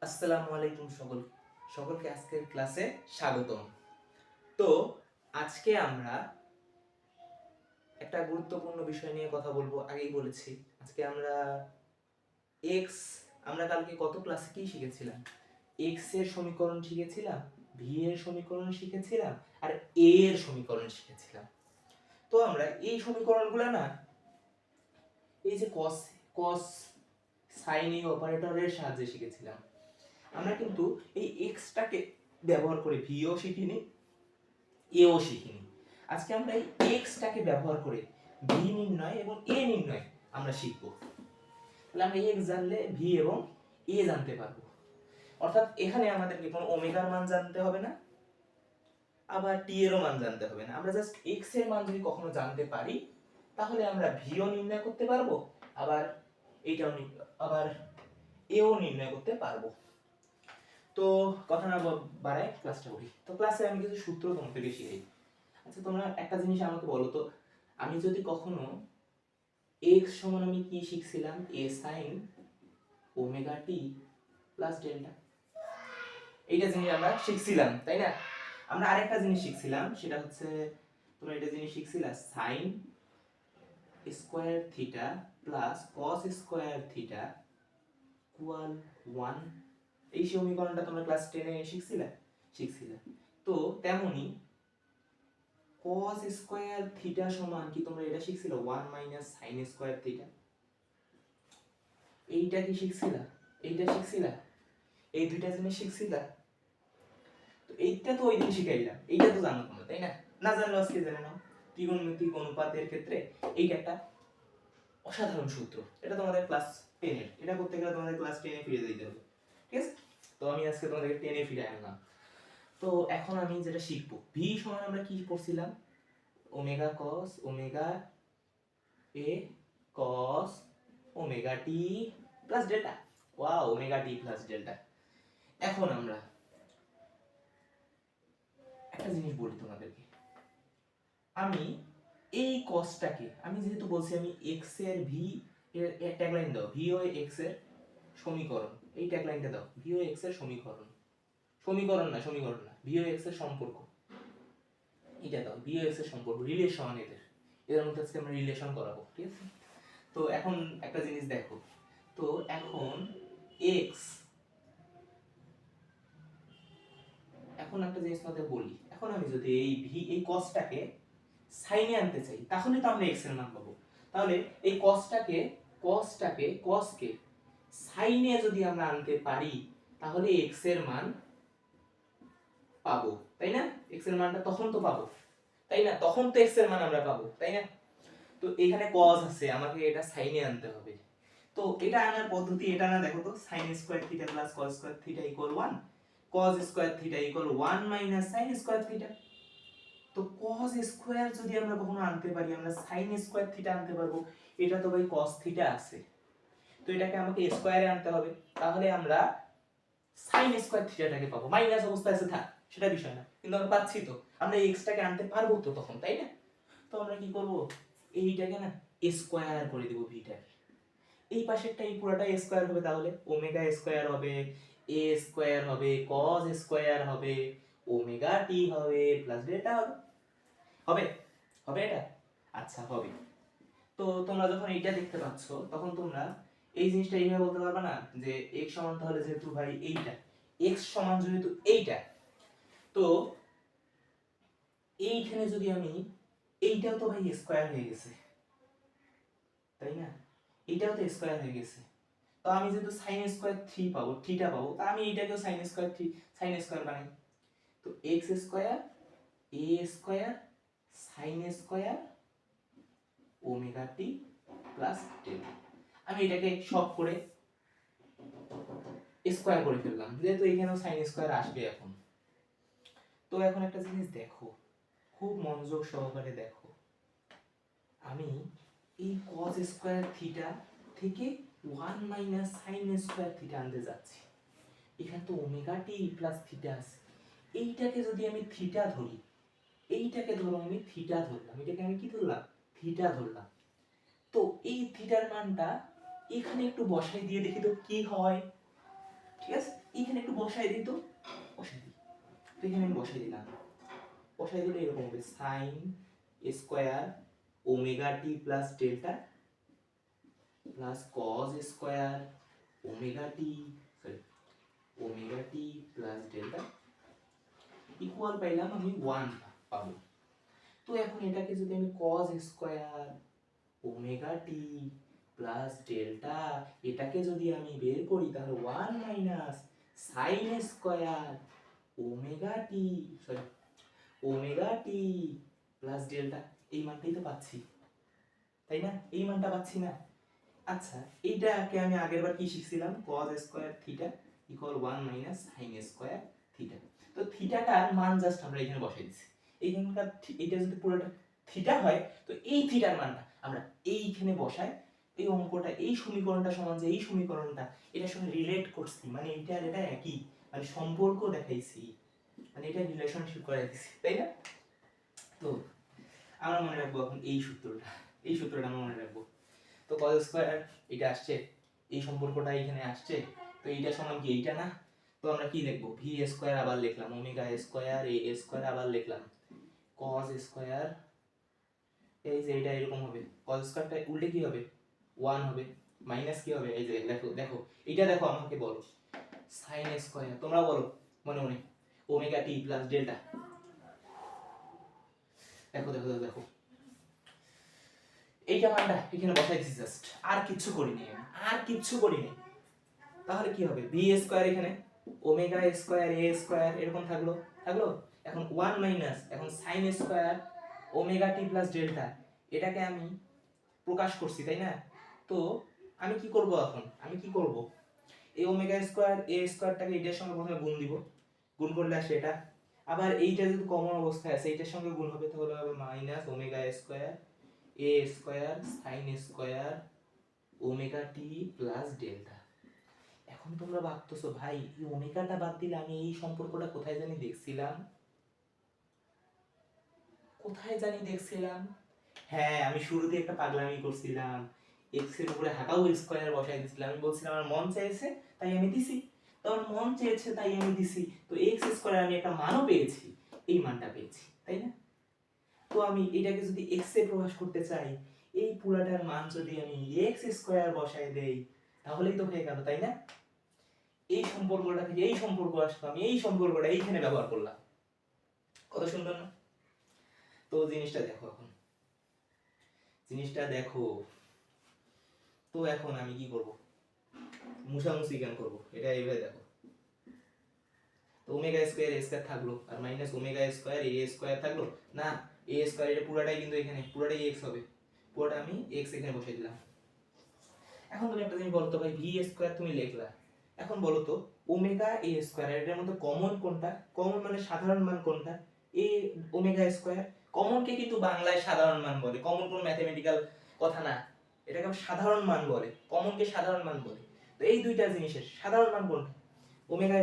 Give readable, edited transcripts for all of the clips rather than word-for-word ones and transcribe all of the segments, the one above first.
আসসালামু আলাইকুম সকলকে আজকের ক্লাসে স্বাগতম। তো আজকে আমরা একটা গুরুত্বপূর্ণ বিষয় নিয়ে কথা বলবো। আগেই বলেছি আজকে আমরা এক্স আমরা কালকে কত ক্লাসে কি শিখেছিলাম? এক্স এর সমীকরণ শিখেছিলাম, ভি এর সমীকরণ শিখেছিলাম, আর এ এর সমীকরণ শিখেছিলাম। তো আমরা এই সমীকরণগুলো না, এই যে কস কস সাইন এই অপারেটরের সাহায্যে শিখেছিলাম। আমরা কিন্তু এই এক্সটাকে ব্যবহার করে ভিও শিখিনি, এও শিখিনি। আজকে আমরা এই এক্সটাকে ব্যবহার করে ভি নির্ণয় এবং এ নির্ণয় আমরা শিখব। তাহলে আমরা এক্স জানলে ভি এবং এ জানতে পারবো। অর্থাৎ এখানে আমাদেরকে কোনো ওমেগার মান জানতে হবে না, আবার টি এরও মান জানতে হবে না। আমরা জাস্ট এক্স এর মান যদি কখনো জানতে পারি তাহলে আমরা ভিও নির্ণয় করতে পারবো, আবার এইটাও আবার এও নির্ণয় করতে পারবো। তো কথা না বাড়ায় ক্লাসটা করি। তো ক্লাসে আমি কিছু সূত্র তোমাদেরকে শিখাই। আচ্ছা, তোমরা একটা জিনিস আমাকে বলো তো, আমি যদি কখনো x সমান আমি কি শিখছিলাম, a sin omega t plus delta, এইটা জিনিস আমরা শিখছিলাম, তাই না? আমরা আরেকটা জিনিস শিখছিলাম, সেটা হচ্ছে তোমরা এটা জিনিস শিখছিলা sin square theta plus cos square theta equal 1। এই সমীকরণটা তোমরা ক্লাস 10 এ শিখছিলা। তো তেমনি cos স্কয়ার থিটা সমান কি তোমরা এটা শিখছিলা 1 মাইনাস sin স্কয়ার থিটা। এইটা কি শিখছিলা? এইটা শিখছিলা? এই দুইটা জিনিস শিখছিলা? তো এইটা তো ওই দিন শিখাইলাম, এইটা তো জানো তোমরা, তাই না? না জানলে আজকে জেনে নাও। ত্রিকোণমিতিক অনুপাতের ক্ষেত্রে এইটা একটা অসাধারণ সূত্র। এটা তোমাদের ক্লাস 10 এর, এটা করতে গেলে তোমাদের ক্লাস 10 এ ফিরে যেতে হবে, ঠিক আছে? তো আমি আজকে তোমাদেরকে 10 এ ফিরে আনলাম। তো এখন আমি যেটা শিখবো, ভি সমান আমরা কি পড়ছিলাম? ওমেগা কস ওমেগা এ কস omega t plus delta. Wow, omega t plus delta. এখন আমরা একটা জিনিস বলি তোমাদেরকে, আমি এই কসটাকে, আমি যেহেতু বলছি আমি এক্স এর ভি এর ট্যাগলাইন দাও, ভি ও এক্স এর সমীকরণ, এই ট্যাগলাইনটা দাও, ভি ও এক্স এর সমীকরণ, সমীকরণ না, ভি ও এক্স এর সম্পর্ক, এটা দাও, ভি ও এক্স এর সম্পর্ক, রিলেশন এদের মধ্যে আজকে আমরা রিলেশন করাবো, ঠিক আছে? তো এখন একটা জিনিস দেখো, তো এখন এক্স, এখন একটা জিনিস তোমাদের বলি, এখন আমি যদি এই ভি এই কসটাকে সাইনে আনতে চাই তাহলে তো আমরা এক্স এর মান পাবো। তাহলে এই কসকে সাইনে যদি আমরা আনতে পারি তাহলে এক্স এর মান পাবো, তাই না? এক্স এর মানটা তখন তো পাবো, তাই না? তখন তো এক্স এর মান আমরা পাবো, তাই না? তো এখানে কস আছে, আমাকে এটা সাইনে আনতে হবে। তো এটা আনার পদ্ধতি এটা না, দেখো তো, sin square theta plus cos square theta equal 1, cos square theta equal 1 minus sin square theta. তো cos স্কয়ার যদি আমরা কখনো আনতে পারি আমরা sin স্কয়ার থিটা আনতে পারবো। এটা তো ভাই cos থিটা আছে, তো এটাকে আমাকে স্কয়ারে আনতে হবে। তাহলে আমরা sin স্কয়ার থিটাটাকে পাবো, মাইনাস অবস্থায় আছে থাক, সেটা বিষয় না, কিন্তু আমরা পাচ্ছি তো, আমরা এই x টাকে আনতে পারবো তো তখন, তাই না? তো আমরা কি করব, এইটাকে না স্কয়ার করে দেব, ভিটা এই পাশেরটা এই পুরোটা স্কয়ার হবে, তাহলে ওমেগা স্কয়ার হবে, এ স্কয়ার হবে, cos স্কয়ার হবে, ওমেগা টি হবে প্লাস ডেল্টা হবে। হবে হবে এটা? আচ্ছা, হবে। তো তোমরা যখন এইটা দেখতে পাচ্ছ তখন তোমরা এই জিনিসটা এইভাবে বলতে পারবে না যে x সমান, তাহলে যেহেতু ভাই এইটা x সমান যেহেতু এইটা, তো এইখানে যদি আমি, এইটাও তো ভাই স্কয়ার হয়ে গেছে, তাই না? এইটাও তো স্কয়ার হয়ে গেছে। তো আমি যেহেতু sin স্কয়ার 3 পাবো, থিটা পাবো, তা আমি এটাকেও sin স্কয়ার 3 sin স্কয়ার বানাই। তো x square a square sin square omega t plus delta, আমি এটাকে সব করে স্কয়ার করে ফেললাম, যেহেতু এখানেও sin স্কয়ার আসবে এখন। তো এখন একটা জিনিস দেখো, খুব মনোযোগ সহকারে দেখো, আমি এই cos স্কয়ার থিটা থেকে 1 মাইনাস sin স্কয়ার থিটা আনতে যাচ্ছি। এখানে তো ওমেগা টি প্লাস থিটা আছে, এইটাকে যদি আমি থিটা ধরি, এইটাকে ধরো আমি থিটা ধরলাম, এটাকে আমি কি ধরলাম, থিটা ধরলাম। তো এই থিটার মানটা এখানে একটু বসাই দিয়ে দেখি তো কি হয়। ঠিক আছে, এইখানে একটু বসাই দিই, তো বসাই দিই, তো এখানে আমি বসাই দিলাম, বসাই দিলে এরকম হবে sine square omega t plus delta plus cos square omega t omega t plus delta equal পাইলাম আমি 1 পাবো। তো এখন এটাকে যদি আমি cos square omega t plus delta এটাকে যদি আমি বের করি তাহলে 1 minus sine square omega t omega t plus delta, এই মানটাই তো পাচ্ছি, তাই না? এই মানটা পাচ্ছি না? আচ্ছা, এইটাকে আমি আগেরবার কি শিখছিলাম, cos square theta equal 1 minus sin square theta. তো থিটাটার মান জাস্ট আমরা এখানে বসাই দিছি। এইখানকার এটা যদি পুরোটা থিটা হয় তো এই থিটার মানটা আমরা এইখানে বসাই, এই অঙ্কটা এই সমীকরণটা সমান যে এই সমীকরণটা এটার সঙ্গে রিলেট করছি, মানে এটা আর এটা একই, মানে সম্পর্ক দেখাইছি, মানে এটা রিলেশনশিপ করাই দিছি, তাই না? তো আমরা মনে রাখবো এখন এই সূত্রটা, এই সূত্রটা আমরা মনে রাখবো। তো cos স্কয়ার এটা আসছে, এই সম্পর্কটা এখানে আসছে, তো এইটা সমান কি এইটা না? তো আমরা কি লিখবো, ভি স্কয়ার আবার লিখলাম, ওমেগা স্কয়ার এ স্কয়ার আবার লিখলাম, cos স্কয়ার এই যে এটা এরকম হবে, cos স্কয়ারটা উল্টে কি হবে 1 হবে, মাইনাস কি হবে, এই যে দেখো দেখো এটা দেখো, আমাকে বলো sin স্কয়ার, তোমরা বলো মনে মনে ওমেগা টি প্লাস ডেল্টা, দেখো দেখো দেখো এইটা মানটা এখানে বসাই দিছি জাস্ট, আর কিচ্ছু করিনি আমি, আর কিচ্ছু করিনি। তাহলে কি হবে, বি স্কয়ার এখানে ওমেগা স্কয়ার এ স্কয়ার এরকম থাকলো থাকলো, এখন 1 মাইনাস এখন sine square omega t plus delta এটাকে আমি প্রকাশ করছি, তাই না? তো আমি কি করব এখন, আমি কি করব, এই ওমেগা স্কয়ার এ স্কয়ারটাকে এটার সঙ্গে প্রথমে গুণ দিব, গুণ করলে আসে এটা, আবার এইটা যদি কমন অবস্থায় আছে এইটার সঙ্গে গুণ হবে, তাহলে হবে মাইনাস ওমেগা স্কয়ার এ square sine square omega t plus delta. এখন তোমরা ভাবতেছো ভাই এই ওমেগাটা বাদ দিলে আমি এই সম্পর্কটা কোথায় জানি দেখছিলাম, কোথায় জানি দেখছিলাম, হ্যাঁ আমি শুরুতে একটা পাগলামি করছিলাম, এক্স এর উপরে হাফাও স্কয়ার বসাই দিছিলাম, আমি বলছিলাম আমার মন চাইছে তাই আমি দিছি, তো আমার মন চেয়েছে তাই আমি দিছি, তো এক্স স্কয়ার আমি একটা মানও পেয়েছি, এই মানটা পেয়েছি, তাই না? তো আমি এটাকে যদি এক্স এ প্রকাশ করতে চাই, এই পুরাটার মান যদি আমি এক্স স্কয়ার বসাই দেই তাহলেই তো হয়ে গেল, তাই না? এই সম্পর্কটা থেকে এই সম্পর্ক আসলো, আমি এই সম্পর্কটা এইখানে ব্যবহার করলাম, কত সুন্দর না? তো জিনিসটা দেখো, এখন জিনিসটা দেখো, তো এখন আমি কি করব, মুছামুছি কেন করব, এটা এইভাবে দেখো, তো ওমেগা স্কয়ার এ স্কয়ার থাকলো আর মাইনাস ওমেগা স্কয়ার এ স্কয়ার থাকলো না, এ স্কয়ার এটা পুরাটাই কিন্তু এখানে পুরাটাই এক্স হবে, পুরোটা আমি এক্স এখানে বসাই দিলাম। এখন তুমি একটা জিনিস বলো তো ভাই, ভি স্কয়ার তুমি লিখলা, এখন বলো তো ওমেগা এ স্কয়ার এর মধ্যে কমন কোনটা, কমন মানে সাধারণ মান কোনটা, এ ওমেগা স্কয়ার, কমন কে কিন্তু বাংলায় সাধারণ মান বলে, কমন কোন ম্যাথমেটিক্যাল কথা না, এটাকে সাধারণ মান বলে, কমন কে সাধারণ মান বলে। তো এই দুইটা জিনিসের সাধারণ মান কোনটা, ওমেগা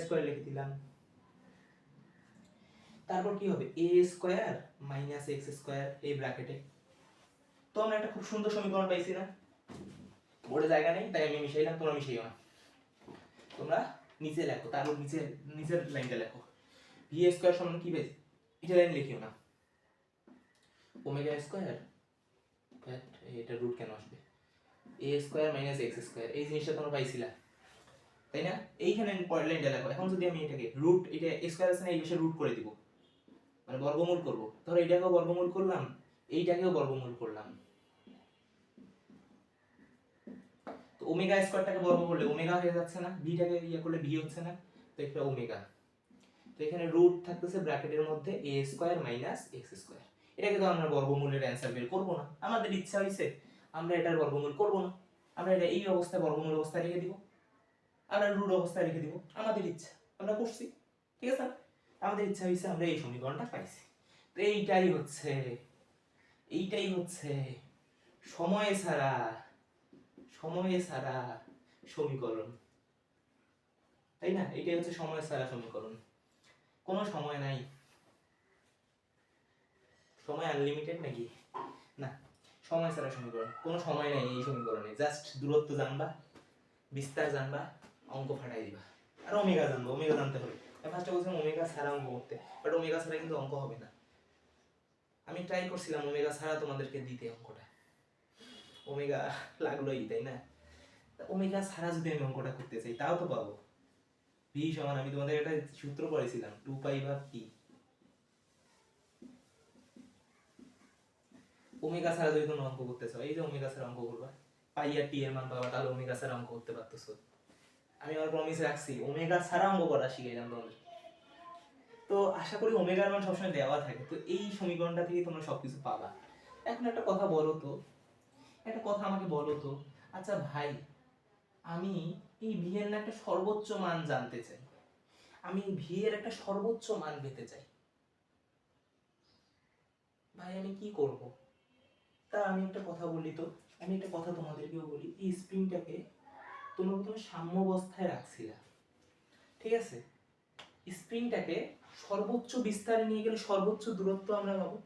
স্কয়ার লিখে দিলাম, তারপর কি হবে এ স্কয়ার মাইনাস এক্স স্কয়ার এই ব্র্যাকেটে। তো আমরা একটা খুব সুন্দর সমীকরণ পাইছি না, বোর্ডে জায়গা নেই তাই আমি মিশাইলাম, তোমরা মিশাইও না, তোমরা নিচে লেখো, তারপর নিচে নিচের লাইনটা লেখো, ভি স্কয়ার সমান কি পেয়েছি, এটা লাইন লিখিও না, ওমেগা স্কয়ার এটা রুট কেন আসবে, এ স্কয়ার মাইনাস এক্স স্কয়ার এই জিনিসটা তোমরা পাইছিলা, তাই না? এইখানে পরের লাইনটা লেখো, এখন যদি আমি এটাকে রুট, এটা স্কয়ার আছে না, এই বিষয়ে রুট করে দিব, মানে বর্গমূল করব, ধরো এটাকেও বর্গমূল করলাম এইটাকেও বর্গমূল করলাম, তো ওমেগা স্কয়ারটাকে বর্গ করলে ওমেগা হয়ে যাচ্ছে না, ভিটাকে ইয়া করলে ভি হচ্ছে না, তো এটা ওমেগা, তো এখানে রুট থাকতেছে ব্র্যাকেটের মধ্যে এ স্কয়ার মাইনাস এক্স স্কয়ার, এটাকে তো আমরা বর্গমূলের অ্যানসার বের করব না, আমাদের ইচ্ছা হইছে আমরা এটার বর্গমূল করব না, আমরা এটা এই অবস্থায় বর্গমূল অবস্থায় রেখে দিব, আমরা রুট অবস্থায় রেখে দিব, আমাদের ইচ্ছা আমরা করছি, ঠিক আছে? আমাদের ইচ্ছা হইছে আমরা এই সমীকরণটা পাইছি। তো এইটাই হচ্ছে সময় ছাড়া সমীকরণ, তাই না? এটাই হচ্ছে সময় ছাড়া সমীকরণ, কোনো সময় নাই, সময় আনলিমিটেড নাকি, না, সময় ছাড়া সমীকরণ, কোনো সময় নাই এই সমীকরণে, জাস্ট দূরত্ব জানবা, বিস্তার জানবা, অঙ্ক ফাটাই দিবা। আর ওমেগা জানবো, ওমেগা জানতে হবে। আমি ফার্স্টে বলছিলাম ওমেগা ছাড়া অঙ্ক করতে, বাট ওমেগা ছাড়া কিন্তু অঙ্ক হবে না। আমি ট্রাই করছিলাম ওমেগা ছাড়া তোমাদেরকে দিতে অঙ্কটা, ওমেগা লাগলোই, তাই না? ওমেগা ছাড়া যদি আমি অঙ্কটা করতে চাই তাও তো পাবো। ভি সমান, আমি তোমাদের একটা সূত্র পড়েছিলাম, 2π/p। ওমেগা ছাড়া যদি তোমরা অঙ্ক করতে চাও, এই যে ওমেগা ছাড়া অঙ্ক করবা, পাই আর টি এর মান পাবা, তাহলে ওমেগা ছাড়া অঙ্ক করতে পারতেছো। আমি আমার প্রমিস রাখছি ওমেগা ছাড়া অঙ্ক করা শিখাইলাম তোমাদের। তো আশা করি ওমেগার মান সবসময় দেওয়া থাকে, তো এই সমীকরণটা থেকে তোমরা সবকিছু পাবা। এখন একটা কথা বলো তো, একটা কথা আমাকে বলো তো, আচ্ছা ভাই, আমি এই ভি এর একটা সর্বোচ্চ মান জানতে চাই, আমি ভি এর একটা সর্বোচ্চ মান পেতে চাই, ভাই আমি কি করব? তা আমি একটা কথা বলি তো, আমি একটা কথা তোমাদেরকেও বলি, এই স্প্রিংটাকে তোমরা প্রথমে সাম্যাবস্থায় রাখছিলা, ঠিক আছে? স্প্রিংটাকে সর্বোচ্চ বিস্তারে নিয়ে গেলে সর্বোচ্চ দূরত্ব আমরা পাবো।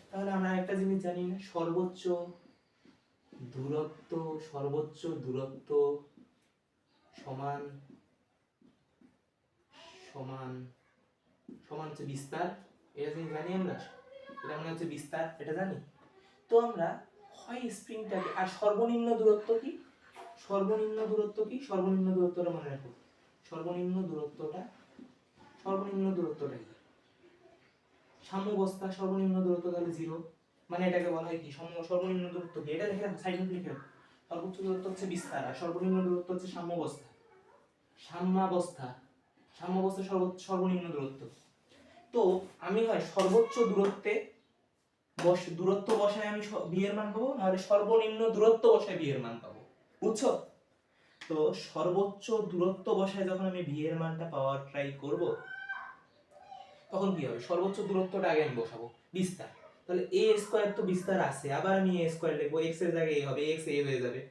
তাহলে আমরা একটা জিনিস জানি না, সর্বোচ্চ দূরত্ব, সর্বোচ্চ দূরত্ব সমান সমান সমান হচ্ছে বিস্তার, এটা জিনিস জানি আমরা, এটা মনে হচ্ছে বিস্তার, এটা জানি। তো আমরা হয় স্প্রিংটাকে, আর সর্বনিম্ন দূরত্ব কি, সর্বনিম্ন দূরত্ব কি, সর্বনিম্ন দূরত্বটা মনে রাখো, সর্বনিম্ন দূরত্বটা, সর্বনিম্ন দূরত্বটা কি, সাম্যাবস্থা সর্বনিম্ন দূরত্ব তাহলে 0, মানে এটাকে বলা হয় কি সর্বনিম্ন দূরত্ব কি, এটা লিখে রাখো, সাইডে লিখে রাখো। সর্বোচ্চ দূরত্ব হচ্ছে বিস্তার, আর সর্বনিম্ন দূরত্ব হচ্ছে সাম্যাবস্থা, সাম্যাবস্থা, সাম্যাবস্থা সর্বনিম্ন দূরত্ব। তো আমি হয় সর্বোচ্চ দূরত্বে দূরত্ব বসায় আমি বি এর মান পাবো, নাহলে সর্বনিম্ন দূরত্ব বসায় বি এর মান পাবো, বুঝছো? তো সর্বোচ্চ দূরত্ব বসায় যখন আমি বি এর মানটা পাওয়ার ট্রাই করব, তখন কি হবে, সর্বোচ্চ দূরত্বটা আগে আমি বসাবো, বিস্তার, তাহলে a স্কয়ার তো বিস্তার আছে, আবার আমি a স্কয়ার লিখবো, x এর জায়গায় a হবে, x a হয়ে যাবে,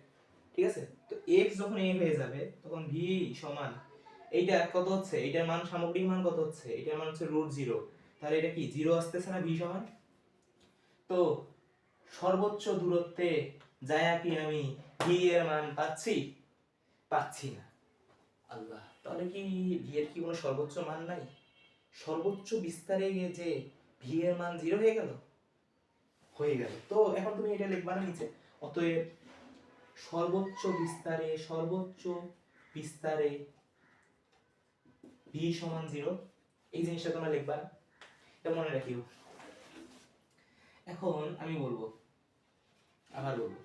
ঠিক আছে? তো x যখন a হয়ে যাবে তখন v সমান, এইটা কত হচ্ছে, এইটার মান, সামগ্রিক মান কত হচ্ছে, এইটার মান হচ্ছে √0, তাহলে এটা কি 0 আসতেছে না v সমান? তো সর্বোচ্চ দূরত্বে যায় কি আমি v এর মান পাচ্ছি? পাচ্ছি না। আল্লাহ, তাহলে কি v এর কি কোনো সর্বোচ্চ মান নাই? সর্বোচ্চ বিস্তারে গিয়ে যে ভি এর মান 0 হয়ে গেল, হয়ে গেল। তো এখন তুমি এটা লিখবা না নিচে, অতএব সর্বোচ্চ বিস্তারে, সর্বোচ্চ বিস্তারে ভি সমান 0, এই জিনিসটা তোমরা লিখবা, এটা মনে রাখিও। এখন আমি বলবো, আবার বলবো,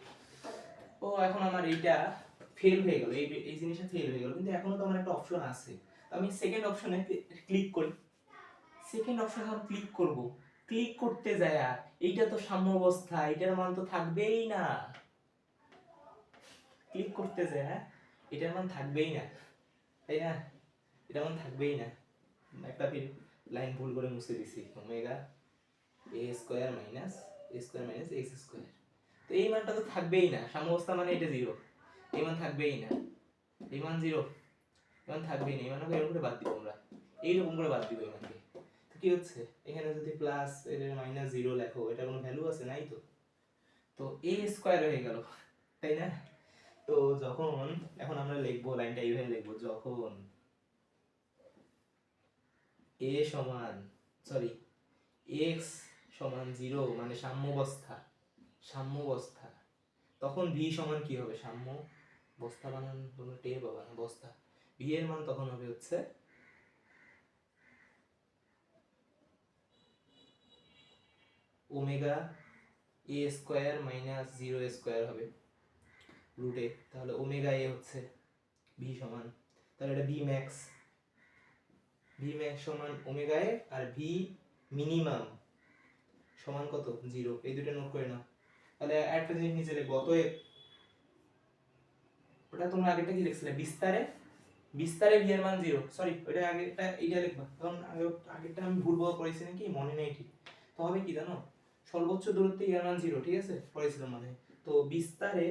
ও এখন আমার এইটা ফেল হয়ে গেল, এই জিনিসটা ফেল হয়ে গেল, কিন্তু এখনো তো আমার একটা অপশন আছে, তো আমি সেকেন্ড অপশনে ক্লিক করি। সেকেন্ড অপশন যখন ক্লিক করব, ক্লিক করতে যায় এইটা তো সাম্যাবস্থা, এটার মান তো থাকবেই না, ক্লিক করতে যায় এটার মান থাকবেই না, তাই না? এটার মান থাকবেই না, একটা লাইন ভুল করে মুছে দিছি, omega a square minus x square, তো এই মানটা তো থাকবেই না, সাম্যাবস্থা মানে এটা 0, এই মান থাকবেই না, এই মান 0, এই মান থাকবেই না, এই মানকে এরকম করে বাদ দিব আমরা, এইরকম করে বাদ দিব এই মানকে। কি হচ্ছে, এখানে যদি প্লাস এর -0 লেখো, এটা কোনো ভ্যালু আছে? নাই তো। তো a স্কয়ার হয়ে গেল, তাই না? তো যখন, এখন আমরা লিখবো লাইনটা এইভাবে লিখবো, যখন a সমান, সরি, x সমান 0 মানে সাম্যাবস্থা, সাম্যাবস্থা, তখন v সমান কি হবে, সাম্যাবস্থা বানান কোনো টের পাবা না, বস্থা, v এর মান তখন হবে হচ্ছে omega a square minus 0 square হবে রুটে, তাহলে ওমেগা a হচ্ছে v সমান, তাহলে এটা v ম্যাক্স, v ম্যাক্স সমান ওমেগা a, আর v মিনিমাম সমান কত, 0, এই দুটো নোট করে নাও। তাহলে একটা জিনিস নিচে লিখবো, অতএব, ওটা তোমরা আগেটা কি লিখছিলে, বিস্তারে, বিস্তারে v এর মান 0, সরি ওটা আগেটা এইটা লিখবা, কারণ আগেরটা আমি ভুল করেছি নাকি মনে নেই ঠিক। তো হবে কি জানো, সর্বোচ্চ দূরত্বে এর মান 0, ঠিক আছে, পড়েছিলাম মানে, তো বিস্তারে,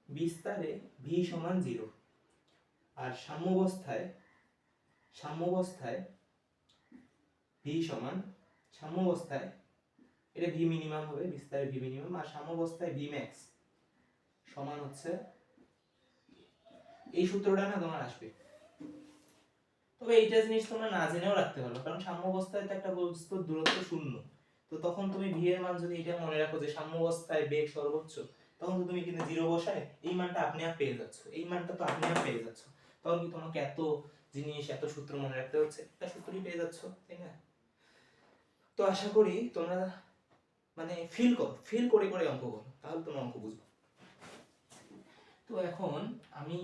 বিস্তারে v সমান 0, আর সাম্যাবস্থায়, সাম্যাবস্থায় v সমান, সাম্যাবস্থায় এটা v মিনিমাম হবে, বিস্তারে v মিনিমাম, আর সাম্যাবস্থায় v ম্যাক্স সমান হচ্ছে এই সূত্রটা না তোমার আসবে। তবে এইটা জিনিস তোমরা না জেনেও রাখতে পারো, কারণ সাম্যাবস্থায় তো একটা বস্তুর দূরত্ব শূন্য। তো তখন তুমি ভি এর মান যদি এটা মনে রাখো যে সাম্যাবস্থায় বেগ সর্বোচ্চ, তখন তো তুমি কিন্তু 0 বসায় এই মানটা আপনি আপ পেয়ে যাচ্ছ, এই মানটা তো আপনি আপ পেয়ে যাচ্ছ। তখন কি তোমাকে এত জিনিস এত সূত্র মনে রাখতে হচ্ছে? একটা সূত্রই পেয়ে যাচ্ছ, তাই না? তো আশা করি তোমরা মানে ফিল করে করে অঙ্ক করো, তাহলে তোমরা অঙ্ক বুঝবো। তো এখন আমি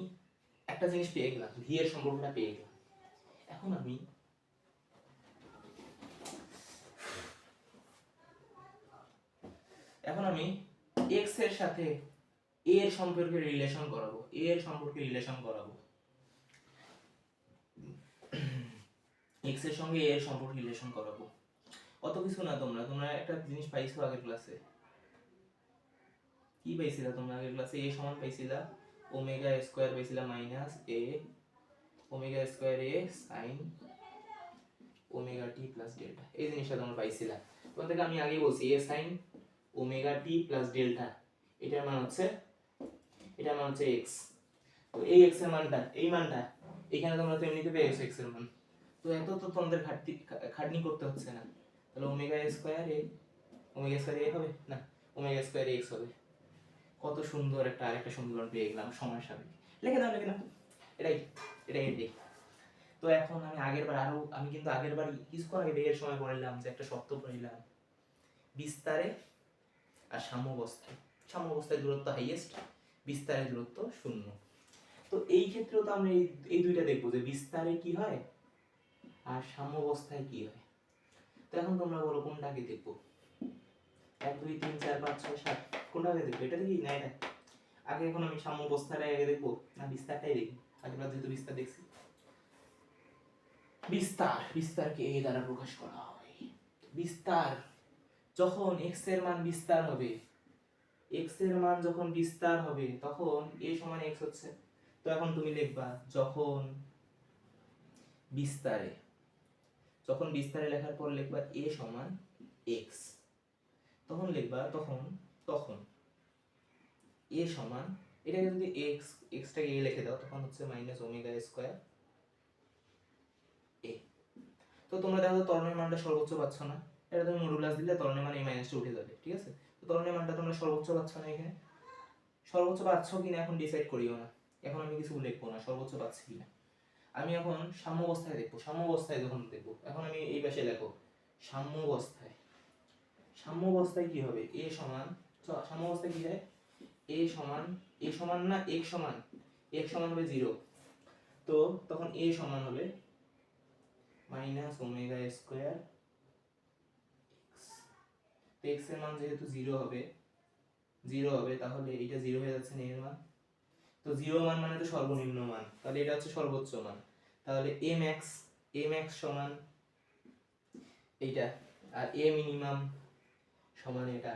একটা জিনিস পেয়ে গেলাম, ভি এর সম্পর্কটা পেয়ে গেলাম। এখন আমি x এর সাথে a এর সম্পর্কে রিলেশন করাবো, a এর সম্পর্কে রিলেশন করাবো, x এর সঙ্গে a এর সম্পর্কে রিলেশন করাবো। অত কিছু না, তোমরা একটা জিনিস পাইছো আগের ক্লাসে। কি পাইছিলা তোমরা আগের ক্লাসে? a সমান পাইছিলা ওমেগা স্কয়ার পাইছিলা minus a omega square a sin omega t plus delta. এই জিনিসটা তোমরা পাইছিলা। তোমাদেরকে আমি আগেই বলছি a sin omega t plus delta এটার মান হচ্ছে x। তো এই x এর মানটা, এই মানটা এখানে তোমরা তো এমনিতে পেয়ে গেছো x এর মান। তো এত তো তোমাদের খাটনি করতে হচ্ছে না। তাহলে ওমেগা স্কয়ার a হবে না, ওমেগা স্কয়ার x হবে। কত সুন্দর একটা আরেকটা সমীকরণ পেয়ে গেলাম সময়ের সাপেক্ষে। লিখে দাও এটাই এটাই এটাই। তো এখন আমি কিন্তু আগেরবার কিছুক্ষণ আগে বেগের সময় পড়লাম যে একটা শর্ত পড়লাম, বিস্তারে আর সাম্যাবস্থায় দূরত্ব হাইয়েস্ট, বিস্তারে দূরত্ব শূন্য। তো এই ক্ষেত্রেও তো আমরা এই দুইটা দেখবো যে বিস্তারে কি হয় আর সাম্যাবস্থায় কি হয়। তো এখন তোমরা বলো কোনটাকে দেখবো? 1 2 3 4 5 6 7 কোনটাকে দেখবো? এটা দেখি না এটা? আগে এখন আমি সাম্যাবস্থাটাই আগে দেখবো না বিস্তারটাই দেখি? আগেবার যেহেতু বিস্তার দেখছি, বিস্তারকে a দ্বারা প্রকাশ করা হয়। বিস্তার যখন x এর মান বিস্তার হবে, x এর মান যখন বিস্তার হবে তখন a সমান x হচ্ছে। তো এখন তুমি লিখবা যখন বিস্তারে লেখার পর লিখবা a সমান x। তখন লিখবা তখন a সমান, এটাকে যদি x টাকে a লিখে দাও তখন হচ্ছে মাইনাস ওমেগা স্কয়ার a। তো তোমরা দেখো ত্বরণের মানটা সর্বোচ্চ পাচ্ছ না, এটা তুমি মডুলাস দিলে ত্বরণের মান এই মাইনাসটা উঠে যাবে, ঠিক আছে? তো ত্বরণের মানটা তোমরা সর্বোচ্চ পাচ্ছ না, এখানে সর্বোচ্চ পাচ্ছ কিনা এখন ডিসাইড করিও না, এখন আমি কিছু লিখবো না সর্বোচ্চ পাচ্ছি কিনা। আমি এখন সাম্যাবস্থায় দেখবো, সাম্যাবস্থায় যখন দেখবো, এখন আমি এই পাশে লেখো সাম্যাবস্থায় কি হবে? a সমান, সাম্যাবস্থায় কি হয়? a সমান না x সমান হবে 0। তো তখন a সমান হবে মাইনাস ওমেগা স্কয়ার x। তো x এর মান যেহেতু 0 হবে তাহলে এটা 0 হয়ে যাচ্ছে না এর মান। তো 0 মান মানে তো সর্বনিম্ন মান, তাহলে এটা হচ্ছে সর্বোচ্চ মান। তাহলে a max সমান এইটা, আর a মিনিমাম সমান এটা।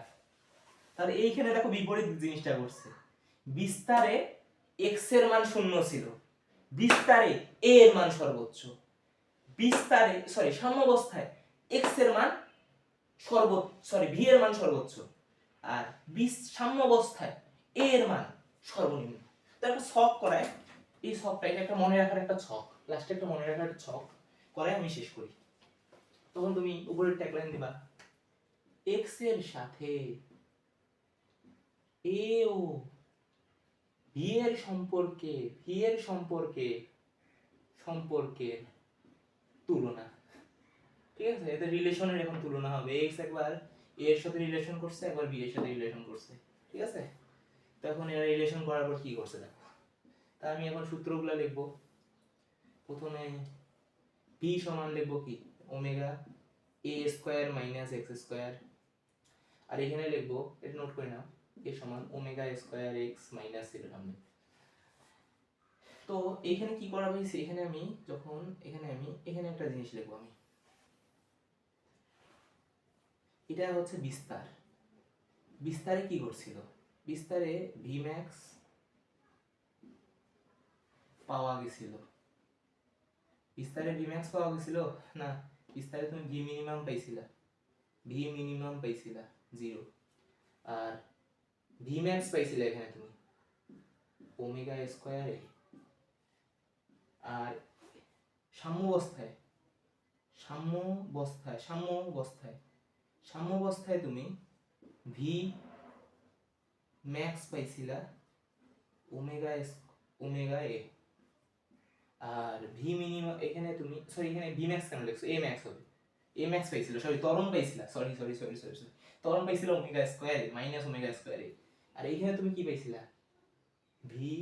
তাহলে এইখানে দেখো বিপরীত জিনিসটা করছে। বিস্তারে x এর মান শূন্য ছিল, বিস্তারে a এর মান সর্বোচ্চ। সাম্যাবস্থায় x এর মান v এর মান সর্বোচ্চ, আর সাম্যাবস্থায় a এর মান সর্বনিম্ন। তো একটা ছক করায়, এই ছকটা এটা একটা মনে রাখার একটা ছক, লাস্টে একটা মনে রাখার একটা ছক করে আমি শেষ করি। তখন তুমি উপরের ট্যাগলাইন দিবা x এর সাথে a ও v এর সম্পর্কের তুলনা, ঠিক আছে? এতে রিলেশনের এখন তুলনা হবে, x একবার a এর সাথে রিলেশন করছে, একবার b এর সাথে রিলেশন করছে, ঠিক আছে? তো এখন এরা রিলেশন করার পর কি করছে দেখো। তা আমি এখন সূত্রগুলো লিখবো। প্রথমে v সমান লিখবো কি omega a square minus x square, আর এখানে লিখবো, এটা নোট করে নাও, a সমান ওমেগা স্কয়ার x মাইনাস এর সামনে। তো এখানে কি করা হয়েছে, এখানে এখানে একটা জিনিস লিখবো আমি, এটা হচ্ছে বিস্তারে কি করছিল? বিস্তারে Vmax পাওয়া গেছিল, না, বিস্তারে তুমি V মিনিমাম পাইছিলা 0, আর Vmax পাইছিলা এখানে তুমি ওমেগা স্কয়ার a। আর সাম্যাবস্থায় সাম্যাবস্থায় সাম্যাবস্থায় সাম্যাবস্থায় তুমি ভি ম্যাক্স পাইছিলা ওমেগা এ, আর ভি মিনিমাম এখানে তুমি সরি এখানে ভি ম্যাক্স কেন লিখছো, এ ম্যাক্স হবে, এ ম্যাক্স পাইছিল সরি ত্বরণ পাইছিলা sorry sorry sorry sorry sorry ত্বরণ পাইছিলা omega square minus omega square a, আর এইখানে তুমি কি পাইছিলা ভি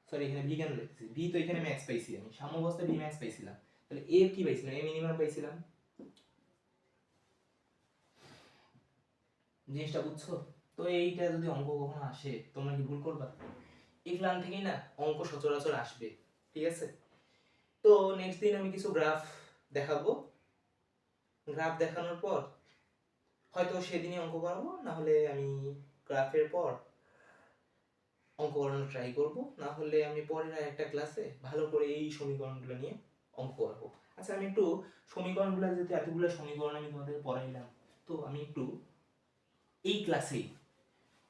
সরি এখানে ভি কেন লিখতেছি, ভি তো এখানে ম্যাক্স পাইছি আমি, সাম্যাবস্থায় ভি ম্যাক্স পাইছিলাম, তাহলে এ কি পাইছিলাম, এ মিনিমাম পাইছিলাম। জিনিসটা বুঝছো? তো এইটা যদি অঙ্ক কখনো আসে তোমরা কি ভুল করবা? এগুলান থেকেই না অঙ্ক সচরাচর আসবে, ঠিক আছে? তো নেক্সট দিন আমি কিছু গ্রাফ দেখাবো, গ্রাফ দেখানোর পর হয়তো সেদিনই অঙ্ক করাবো, না হলে আমি গ্রাফের পর অঙ্ক করানোর ট্রাই করব, না হলে আমি পরের একটা ক্লাসে ভালো করে এই সমীকরণগুলো নিয়ে অঙ্ক করাবো। আচ্ছা আমি একটু সমীকরণগুলো, যেহেতু এতগুলো সমীকরণ আমি তোমাদের পড়াইলাম, তো আমি একটু এই ক্লাসেই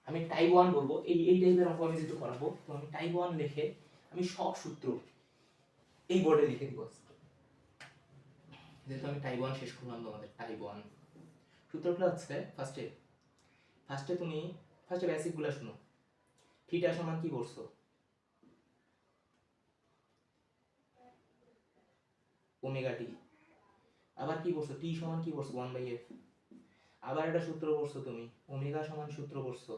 আমি টাইপ 1 বলবো, এই টাইপের অঙ্ক আমি যেহেতু করাবো, তো আমি টাইপ 1 লিখে আমি সব সূত্র এই বোর্ডে লিখে দিব। যেহেতু আমি টাইপ 1 শেষ করলাম, তোমাদের টাইপ 1 সূত্রটা হচ্ছে ফার্স্টে তুমি ফার্স্টে বেসিকগুলো শুনো। থিটা সমান কি করছো, ওমেগা টি, আবার কি করছো টি সমান কি করছো 1/f, আবার একটা সূত্র করছো তুমি ওমেগা সমান সূত্র করছো,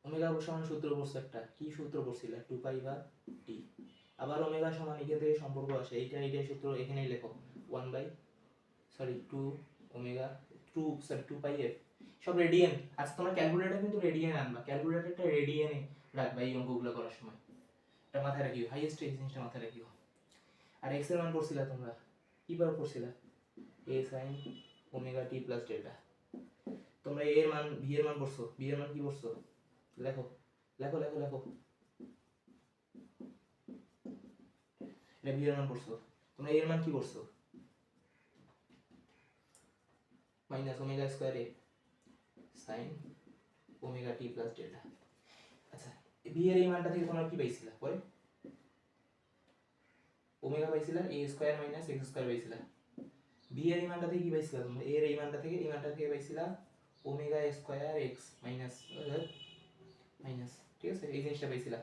ওমেগা সমান সূত্র করছো একটা কি সূত্র করছিলে 2π/t, আবার ওমেগা সমান এখান থেকে সম্পর্ক আসে এইটাই সূত্র এখানেই লেখো 2 ওমেগা 2πf, সব রেডিয়ান। আচ্ছা তোমরা ক্যালকুলেটর কিন্তু রেডিয়ান আনবা, ক্যালকুলেটরটা রেডিয়ানে রাখবা এই অঙ্কগুলো করার সময়, এটা মাথায় রাখিও, হাইয়েস্ট এই জিনিসটা মাথায় রাখিও। আর এক্স এর মান করছিলা তোমরা কিভাবে করছিলা, a sin omega t plus delta, তোমরা a এর মান v এর মান করছো, v এর মান কি করছো লেখো লেখো লেখো লেখো, এটা v এর মান করছো, তোমরা a এর মান কি করছো minus omega square a sin omega t plus delta. আচ্ছা v এর এই মানটা থেকে তোমরা কি পাইছিলা, পরে ওমেগা পাইছিলা a square minus x square পাইছিলা, b এর এই মানটা থেকে কি পাইছিলা তোমরা, a এর এই মানটা থেকে পাইছিলা omega square x minus minus, ঠিক আছে এই জিনিসটা পাইছিলা।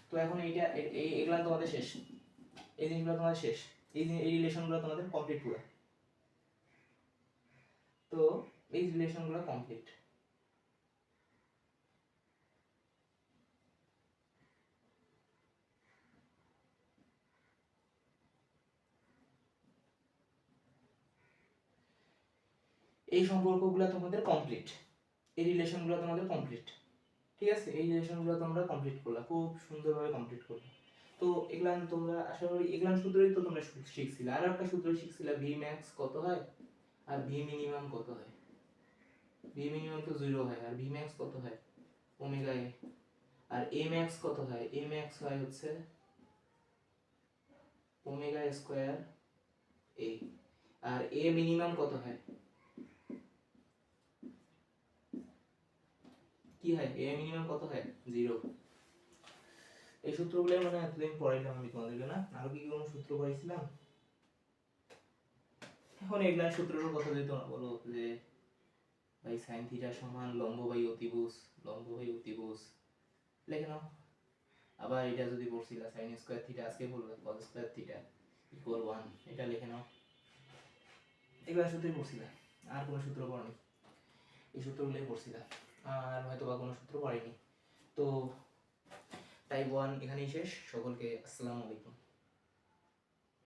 তো এখন এইটা এগুলা তোমাদের শেষ, এই জিনিসগুলো তোমাদের শেষ, এই রিলেশনগুলো তোমাদের কমপ্লিট পুরো, তো এই রিলেশনগুলো কমপ্লিট। এই সম্পর্কগুলো তোমাদের কমপ্লিট, এই রিলেশনগুলো তোমাদের কমপ্লিট, ঠিক আছে? এই রিলেশনগুলো তোমরা কমপ্লিট করলা, খুব সুন্দরভাবে কমপ্লিট করলা। তো এগুলান তোমরা আশা করি এগুলান সূত্রই তো তোমরা শিখছিলে, আর একটা সূত্র শিখছিলে ভি ম্যাক্স কত হয় আর ভি মিনিমাম কত হয়, ভি মিনিমাম তো 0 হয়, আর ভি ম্যাক্স কত হয় ওমেগা এ, আর এ ম্যাক্স কত হয়, এ ম্যাক্স হয় হচ্ছে omega square a, R A minimum কত হয়, কি হয় এ মিনিমাম কত হয় 0। এই সূত্রগুলোই মানে এতদিন পড়াইলাম আমি তোমাদেরকে, না আরো কি কোনো সূত্র পড়াইছিলাম? এখন এগুলা সূত্রের কথা যদি তোমরা বলো যে ভাই সাইন থিটা সমান লম্ব বাই অতিভুজ লেখে নাও, আবার এটা যদি পড়ছিলা সাইন স্কয়ার থিটা, আজকে বলবো কস স্কয়ার থিটা ইকুয়াল 1, এটা লিখে নাও। এগুলা সূত্রই পড়ছিলা, আর কোনো সূত্র পড়নি, এই সূত্রগুলোই পড়ছিলা, আর হয়তো বা কোনো সূত্র পড়েনি। তো টাইপ 1 এখানেই শেষ, সকলকে আসসালামু আলাইকুম।